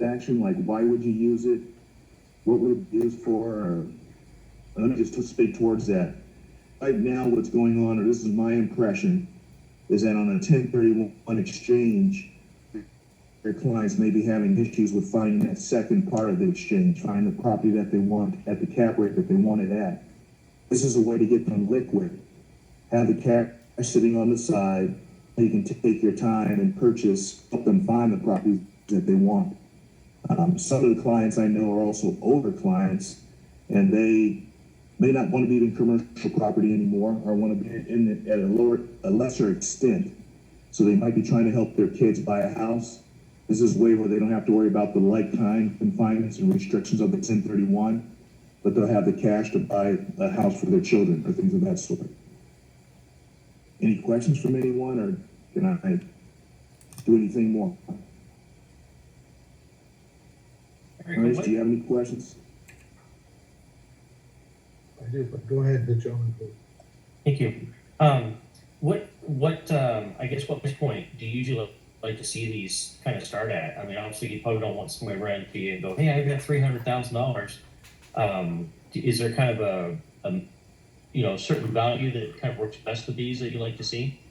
transaction? Like, why would you use it? What would it be used for? Or, let me just speak towards that. Right now, what's going on, or this is my impression, is that on a 1031 exchange, their clients may be having issues with finding that second part of the exchange, finding the property that they want at the cap rate that they want it at. This is a way to get them liquid. Have the cash sitting on the side, you can take your time and purchase, help them find the properties that they want. Some of the clients I know are also older clients, and they may not want to be in commercial property anymore, or want to be in it at a lesser extent. So they might be trying to help their kids buy a house. This is a way where they don't have to worry about the like-kind confinements and restrictions of the 1031, but they'll have the cash to buy a house for their children or things of that sort. Any questions from anyone, or can I do anything more? Ernest, do you have any questions? I do, but go ahead, the gentleman. Thank you. I guess what price point do you usually like to see these kind of start at? I mean, obviously you probably don't want somebody running to you and go, hey, I've got $300,000. Is there kind of a certain value that kind of works best with these that you like to see?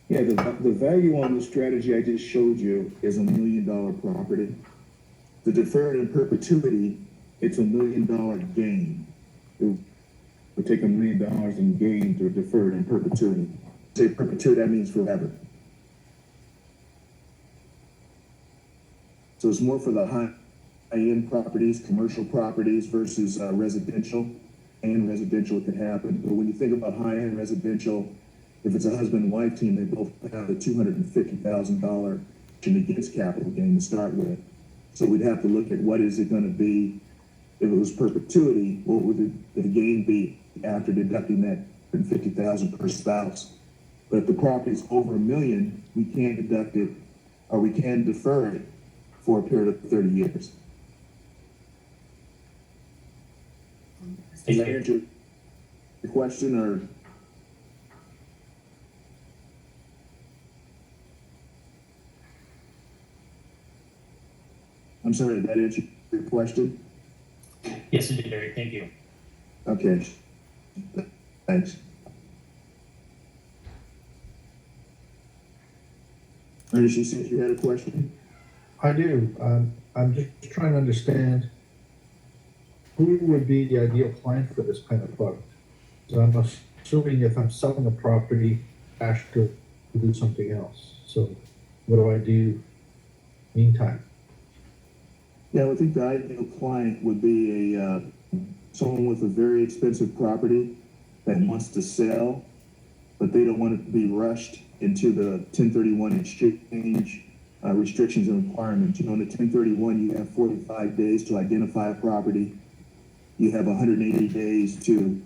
Yeah, the value on the strategy I just showed you is $1 million property. The deferred in perpetuity, it's $1 million gain. It would take $1 million in gain to deferred in perpetuity. Say perpetuity, that means forever. So it's more for the high-end properties, commercial properties versus residential. And residential, it could happen. But when you think about high-end residential, if it's a husband and wife team, they both have a $250,000 against capital gain to start with. So we'd have to look at what is it going to be. If it was perpetuity, what would the gain be after deducting that $50,000 per spouse? But if the property is over $1 million, we can't deduct it, or we can defer it for a period of 30 years. Does that answer the question, or? I'm sorry, did that answer your question? Yes, it did, Eric. Thank you. Okay. Thanks. Ernest, you said you had a question? I do. I'm just trying to understand who would be the ideal client for this kind of product. So I'm assuming if I'm selling a property, cash to do something else. So what do I do meantime? Yeah, I think the ideal client would be someone with a very expensive property that wants to sell, but they don't want it to be rushed into the 1031 exchange restrictions and requirements. You know, in the 1031, you have 45 days to identify a property. You have 180 days that you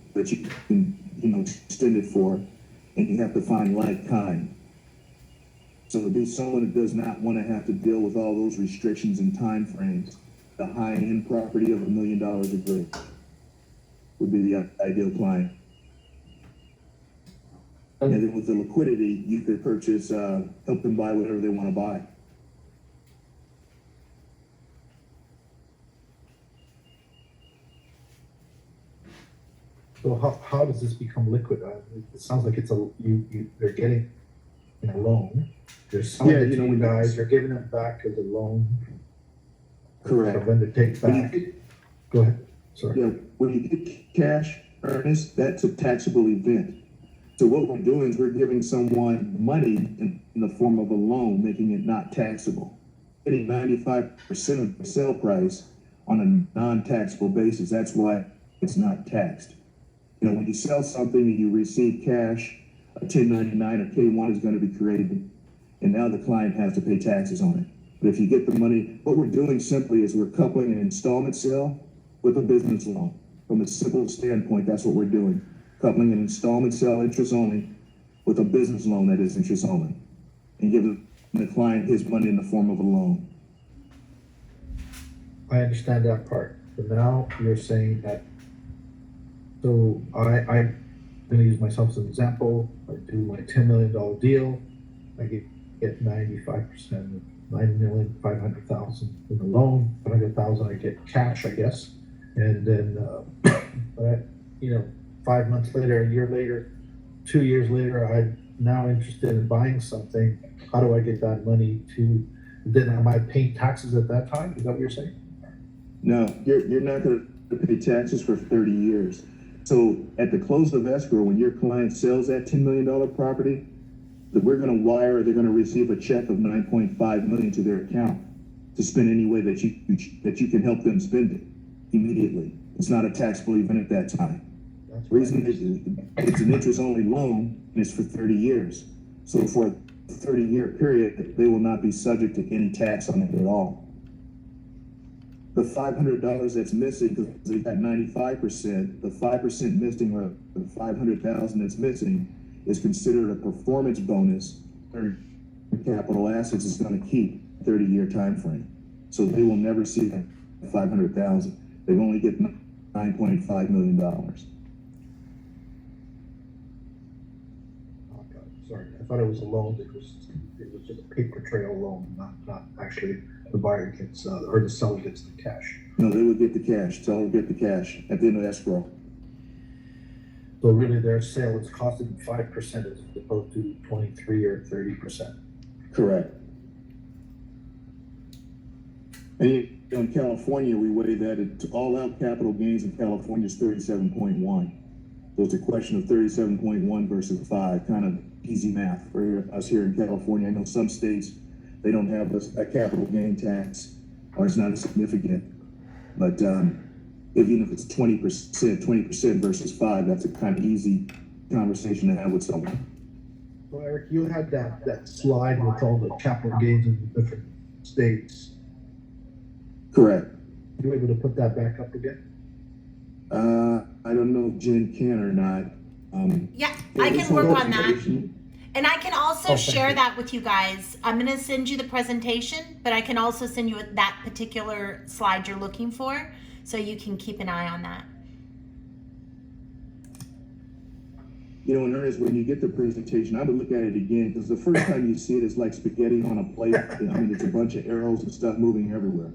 can, extend it for, and you have to find like kind. So to be someone that does not want to have to deal with all those restrictions and time frames, the high-end property of $1 million or greater would be the ideal client. And then with the liquidity, you could purchase, help them buy whatever they want to buy. So how does this become liquid? It sounds like it's they're getting a loan. They're selling it to you guys. They're giving it back as a loan. Correct. For them to take back. Go ahead. Sorry. Yeah, when you get cash, Ernest, that's a taxable event. So what we're doing is we're giving someone money in the form of a loan, making it not taxable. Getting 95% of the sale price on a non-taxable basis. That's why it's not taxed. When you sell something and you receive cash, a 1099 or K1 is going to be created, and now the client has to pay taxes on it. But if you get the money, what we're doing simply is we're coupling an installment sale with a business loan. From a simple standpoint, that's what we're doing. Coupling an installment sale interest only with a business loan that is interest only, and giving the client his money in the form of a loan. I understand that part. But now you're saying that, so I'm going to use myself as an example. I do my $10 million deal. I get 95% 9,500,000 in the loan, 100,000 I get cash, I guess. And then, but, 5 months later, a year later, 2 years later, I'm now interested in buying something. How do I get that money to, then am I paying taxes at that time? Is that what you're saying? No, you're not gonna pay taxes for 30 years. So at the close of escrow, when your client sells that $10 million property, that they're gonna receive a check of 9.5 million to their account to spend any way that you can help them spend it immediately. It's not a taxable event at that time. That's The reason it's an interest-only loan, and it's for 30 years. So for a 30-year period, they will not be subject to any tax on it at all. The $500 that's missing, because they got 95%, the 5% missing, or the 500,000 that's missing, is considered a performance bonus or capital assets is going to keep 30-year time frame. So they will never see that 500,000. They only get $9.5 million. Sorry, I thought it was a loan because it was just a paper trail loan, not actually the buyer gets, or the seller gets the cash. No, they would get the cash. Seller would get the cash at the end of escrow. So really their sale is costing 5% as opposed to 23 or 30%. Correct. And in California, we weigh that all out capital gains in California is 37.1. So it's a question of 37.1 versus 5, kind of easy math for us here in California. I know some states, they don't have a capital gain tax, or it's not as significant. But even if it's 20% versus 5, that's a kind of easy conversation to have with someone. So Eric, you had that slide with all the capital gains in the different states. Correct. You able to put that back up again? I don't know if Jen can or not. Yeah, I can work on that. information. And I can also thank share you. that with you guys. I'm going to send you the presentation, but I can also send you that particular slide you're looking for, so you can keep an eye on that. In earnest, when you get the presentation, I would look at it again, because the first time you see it, it's like spaghetti on a plate. I mean, it's a bunch of arrows and stuff moving everywhere.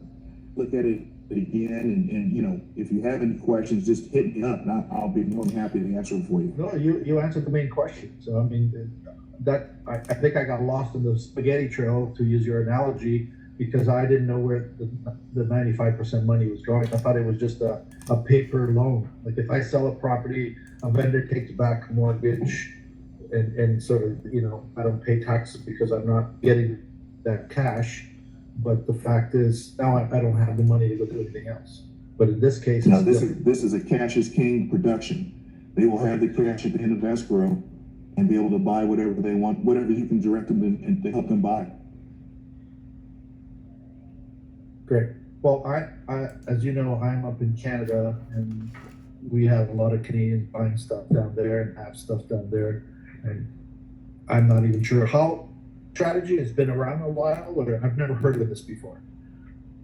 Look at it again, and if you have any questions, just hit me up, and I'll be more than happy to answer them for you. No, you answered the main question. So I mean, I think I got lost in the spaghetti trail, to use your analogy, because I didn't know where the 95% money was going. I thought it was just a paper loan. Like if I sell a property, a vendor takes back a mortgage, and sort of, I don't pay taxes because I'm not getting that cash. But the fact is, now I don't have the money to go do anything else. But in this case, Now, it's this different. is a cash is king production. They will have the cash at the end of escrow and be able to buy whatever they want, whatever you can direct them and to help them buy. Great. Well, I, as you know, I'm up in Canada, and we have a lot of Canadians buying stuff down there and have stuff down there. And I'm not even sure how strategy has been around a while, or I've never heard of this before.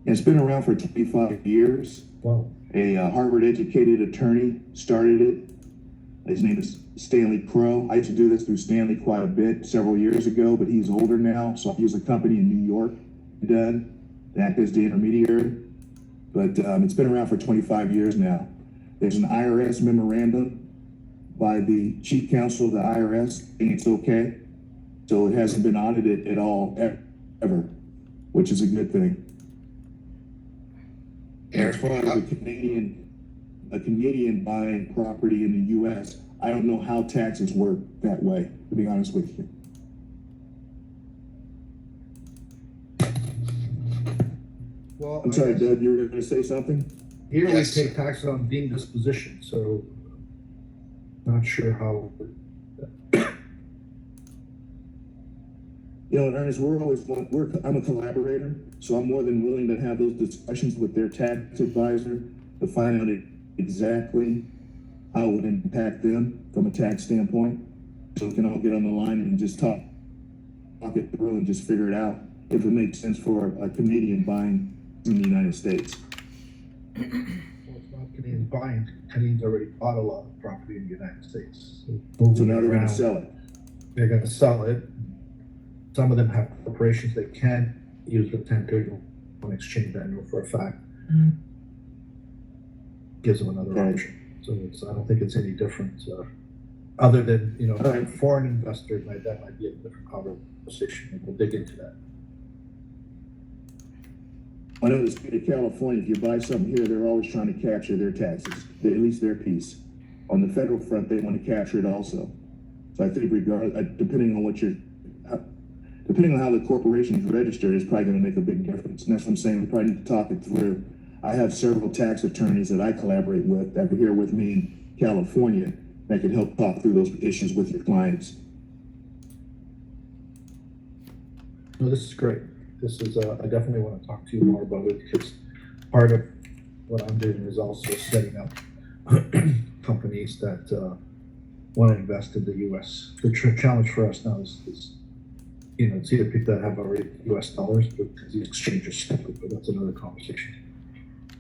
And it's been around for 25 years. Well, A Harvard-educated attorney started it. His name is Stanley Crow. I used to do this through Stanley quite a bit several years ago, but he's older now, so I use a company in New York to act as the intermediary. But it's been around for 25 years now. There's an IRS memorandum by the chief counsel of the IRS saying it's okay. So it hasn't been audited at all, ever, which is a good thing. As far as a Canadian buying property in the U.S., I don't know how taxes work that way, to be honest with you. well, I'm sorry, Doug, you were going to say something? here Yes. we pay taxes on deemed disposition, so not sure how. Ernest, I'm a collaborator, so I'm more than willing to have those discussions with their tax advisor to find out exactly how it would impact them from a tax standpoint. So we can all get on the line and just talk it through and just figure it out if it makes sense for a Canadian buying in the United States. Well, it's not Canadians buying. Canadians already bought a lot of property in the United States. So now they're going to sell it. They're going to sell it. Some of them have corporations that can use the 1031 exchange, I know for a fact. Gives them another Okay. option. So I don't think it's any different, other than, All right. foreign investors, that might be a different conversation, and we'll dig into that. I know the state of California, if you buy something here, they're always trying to capture their taxes, at least their piece. On the federal front, they want to capture it also. So I think depending on how the corporation's registered is probably going to make a big difference. And that's what I'm saying, we probably need to talk it through. I have several tax attorneys that I collaborate with that are here with me in California that can help talk through those issues with your clients. No, this is great. This is, I definitely want to talk to you more about it, because part of what I'm doing is also setting up companies that want to invest in the U.S. The challenge for us now is it's either people that have already U.S. dollars, because the exchange is separate, but that's another conversation.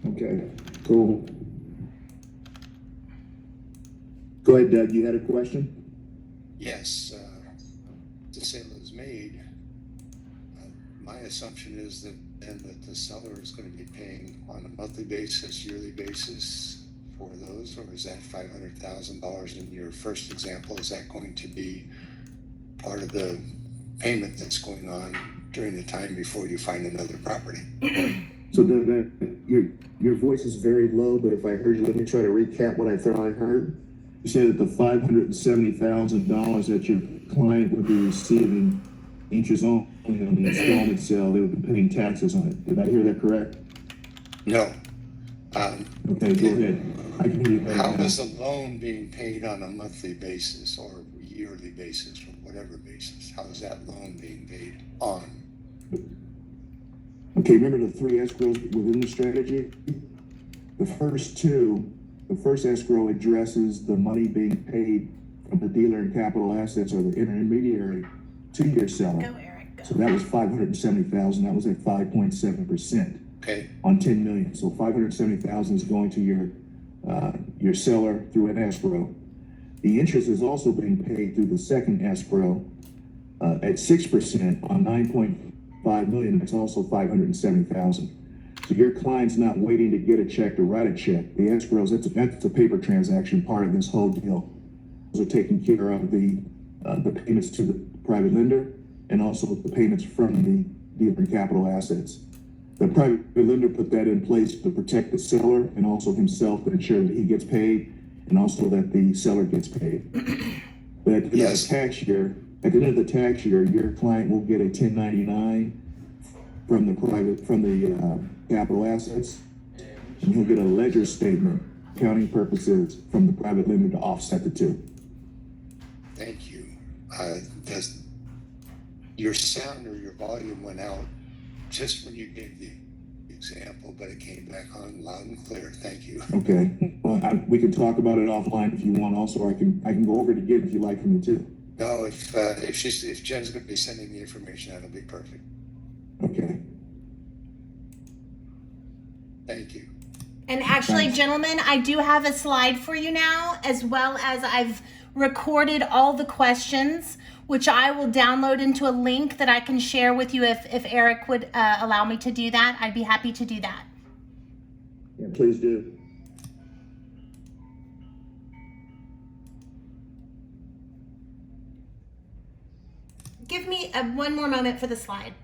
Okay, cool. Go ahead, Doug, you had a question? Yes, the sale is made. My assumption is that the seller is going to be paying on a monthly basis, yearly basis for those, or is that $500,000 in your first example? Is that going to be part of the payment that's going on during the time before you find another property? So Doug, your voice is very low, but if I heard you, let me try to recap what I thought I heard. You said that the $570,000 that your client would be receiving interest only on the installment sale, they would be paying taxes on it. Did I hear that correct? No. Okay, go ahead. I can hear you better How now. is the loan being paid on a monthly basis or yearly basis or whatever basis? How is that loan being paid on? Okay, remember the three escrows within the strategy? The first escrow addresses the money being paid from the dealer in capital assets or the intermediary to your seller. Go, Eric, go. So that was $570,000. That was at 5.7% Okay, on 10 million. So 570,000 is going to your seller through an escrow. The interest is also being paid through the second escrow at 6% on 9.5 million. That's also 570,000. So your client's not waiting to get a check to write a check. The escrows, that's a paper transaction part of this whole deal. Those are taking care of the payments to the private lender and also the payments from the dealer in capital assets. The private lender put that in place to protect the seller and also himself to ensure that he gets paid and also that the seller gets paid. But at the end of the tax year, your client will get a 1099 from the capital assets, and he'll get a ledger statement, accounting purposes, from the private lender to offset the two. thank you. Does your sound or your volume went out just when you gave the example, but it came back on loud and clear. Thank you. Okay. Well, we can talk about it offline if you want. Also, I can go over it again if you like for me to. No, if Jen's going to be sending the information, that'll be perfect. Okay. Thank you. And actually, Thanks. gentlemen, I do have a slide for you now, as well as I've recorded all the questions, which I will download into a link that I can share with you if Eric would allow me to do that. I'd be happy to do that. Yeah, please do. Give me one more moment for the slide.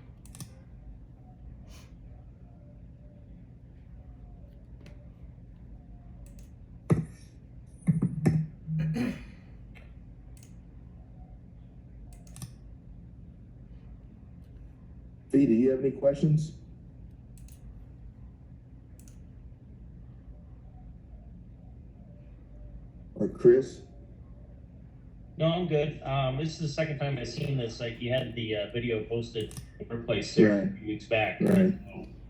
Fee, do you have any questions? Or Chris? No, I'm good. This is the second time I've seen this. Like, you had the video posted in your place there Right. a few weeks back. Right.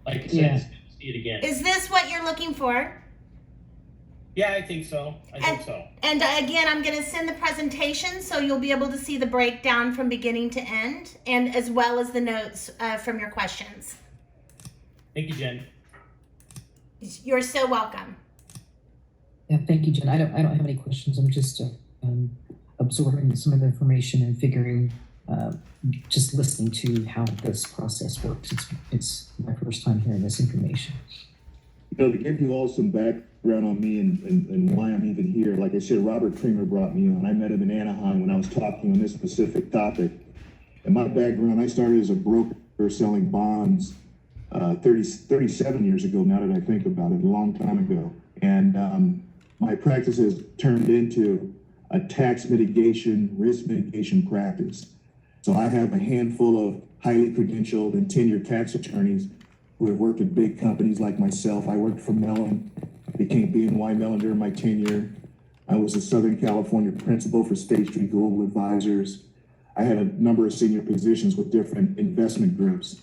Like I said, Yeah. it's good to see it again. Is this what you're looking for? Yeah, I think so. I think so. And again, I'm going to send the presentation so you'll be able to see the breakdown from beginning to end, and as well as the notes from your questions. Thank you, Jen. You're so welcome. Yeah, thank you, Jen. I don't have any questions. I'm just absorbing some of the information and figuring just listening to how this process works. It's my first time hearing this information. You know, to give you all some background on me and why I'm even here, like I said, Robert Kramer brought me on. I met him in Anaheim when I was talking on this specific topic. And my background, I started as a broker selling bonds 37 years ago, now that I think about it, a long time ago. And my practice has turned into a tax mitigation, risk mitigation practice. So I have a handful of highly credentialed and tenured tax attorneys who have worked at big companies like myself. I worked for Mellon, became BNY Mellon during my tenure. I was a Southern California principal for State Street Global Advisors. I had a number of senior positions with different investment groups.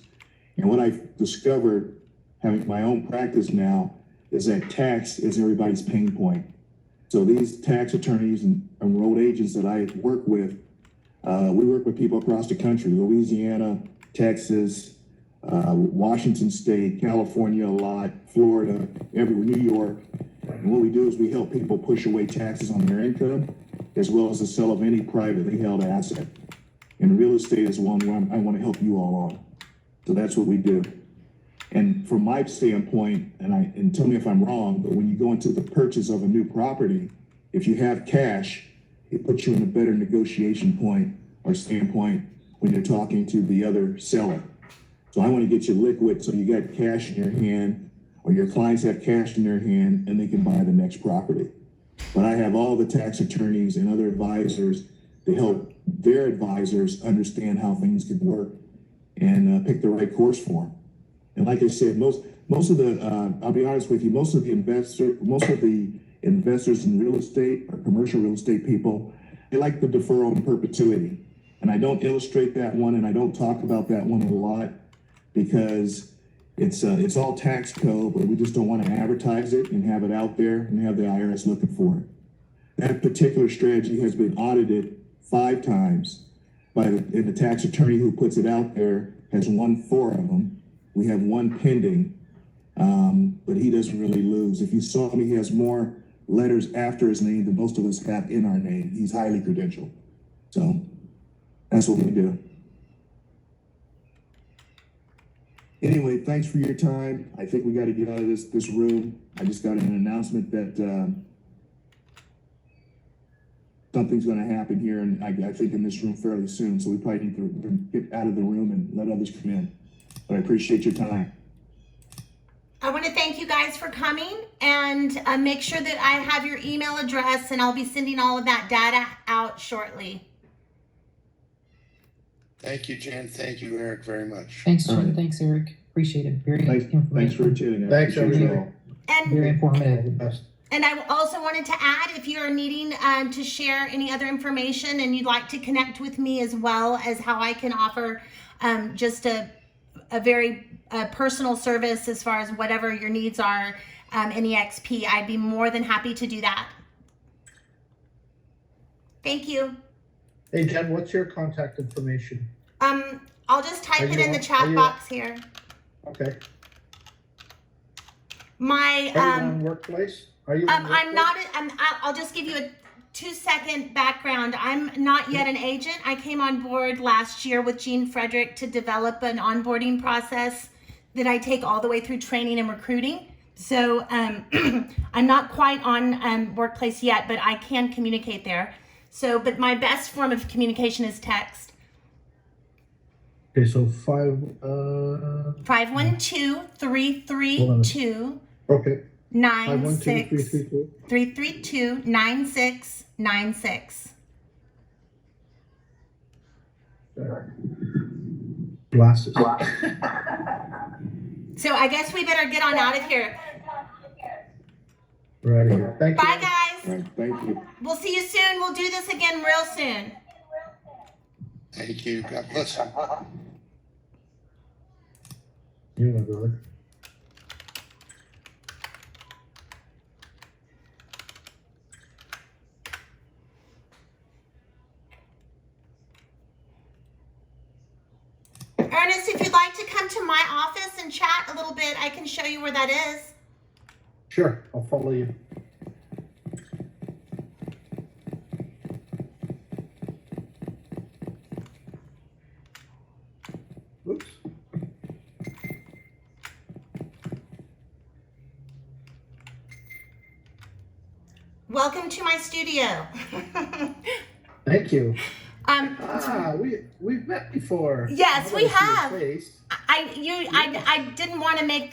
And what I've discovered, having my own practice now, is that tax is everybody's pain point. So these tax attorneys and enrolled agents that I work with, we work with people across the country, Louisiana, Texas, Washington State, California a lot, Florida, everywhere, New York. And what we do is we help people push away taxes on their income, as well as the sale of any privately held asset. And real estate is one where I want to help you all on. So that's what we do. And from my standpoint, and tell me if I'm wrong, but when you go into the purchase of a new property, if you have cash, it puts you in a better negotiation point or standpoint when you're talking to the other seller. So I want to get you liquid so you got cash in your hand, or your clients have cash in their hand and they can buy the next property. But I have all the tax attorneys and other advisors to help their advisors understand how things could work and pick the right course for them. And like I said, most of the, I'll be honest with you, most of the investors in real estate or commercial real estate people, they like the deferral in perpetuity. And I don't illustrate that one, and I don't talk about that one a lot because it's all tax code, but we just don't want to advertise it and have it out there and have the IRS looking for it. That particular strategy has been audited 5 times and the tax attorney who puts it out there has won 4 of them. We have 1 pending, but he doesn't really lose. If you saw me, he has more letters after his name than most of us have in our name. He's highly credentialed. So that's what we do. Anyway, thanks for your time. I think we got to get out of this room. I just got an announcement that something's going to happen here, and I think in this room fairly soon. So we probably need to get out of the room and let others come in. But I appreciate your time. I want to thank you guys for coming, and make sure that I have your email address, and I'll be sending all of that data out shortly. Thank you, Jen. Thank you, Eric, very much. Thanks, Jen. All right. Thanks, Eric. Appreciate it. Very Thanks for informative. tuning in. Thanks, Appreciate it everybody. all. Very And All the informative. best. And I also wanted to add, if you're needing to share any other information and you'd like to connect with me as well as how I can offer just a very personal service as far as whatever your needs are in EXP, I'd be more than happy to do that. Thank you. Hey, Jen, what's your contact information? I'll just type Are it you in the on- chat are you- box here. Okay. My Are you on Workplace? Are you on I'm Workplace? not. I'll just give you a 2-second background. I'm not yet an agent. I came on board last year with Gene Frederick to develop an onboarding process that I take all the way through training and recruiting. So I'm not quite on Workplace yet, but I can communicate there. So, but my best form of communication is text. Okay, so 512-332 okay, 96 512-332. 332-9696. Glasses. So I guess we better get on out of here. Right here. Thank you. Bye, guys. All right, thank you. We'll see you soon. We'll do this again real soon. Thank you. God bless you. You, my brother. Ernest, if you'd like to come to my office and chat a little bit, I can show you where that is. Sure, I'll follow you. Welcome to my studio. Thank you. um, We've met before. Yes, we I wanna see your have. face. I didn't want to make